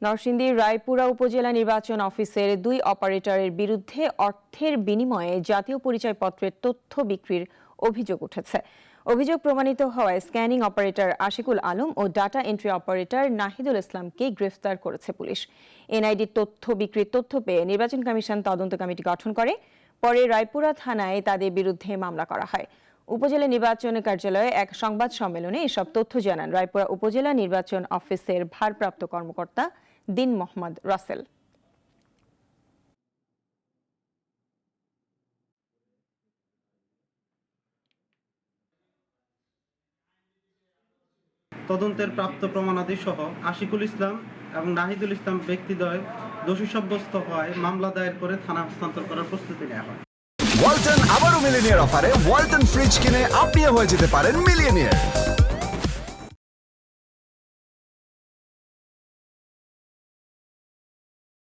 নরসিংদীর রায়পুরা উপজেলা নির্বাচন অফিসের 2 অপারেটরের বিরুদ্ধে অর্থের বিনিময়ে জাতীয় পরিচয়পত্রের তথ্য বিক্রির অভিযোগ উঠেছে। অভিযোগ প্রমাণিত হওয়ায় স্ক্যানিং অপারেটর আশিকুল আলম ও ডাটা এন্ট্রি অপারেটর নাহিদুল ইসলামকে গ্রেফতার করেছে পুলিশ। এনআইডির তথ্য বিক্রির তথ্য পেয়ে নির্বাচন কমিশন তদন্ত কমিটি গঠন করে। পরে রায়পুরা থানায় তাদের বিরুদ্ধে মামলা করা হয়। উপজেলা নির্বাচন কার্যালয়ে এক সংবাদ সম্মেলনে এসব তথ্য জানান রায়পুরা উপজেলা নির্বাচন অফিসের ভারপ্রাপ্ত কর্মকর্তা দিন মোহাম্মদ রাসেল। তদন্তের প্রাপ্ত প্রমাণাদি সহ আশিকুল ইসলাম এবং নাহিদুল ইসলাম ব্যক্তিদ্বয় দোষী সাব্যস্ত হওয়ায় মামলা দায়ের করে থানা হস্তান্তর করার প্রস্তুতি নেওয়া হয়। ওয়ালটন আবারও মিলিনিয়ার অফারে ওয়ালটন ফ্রিজ কিনে আপনিও হয়ে যেতে পারেন মিলিয়নিয়ার।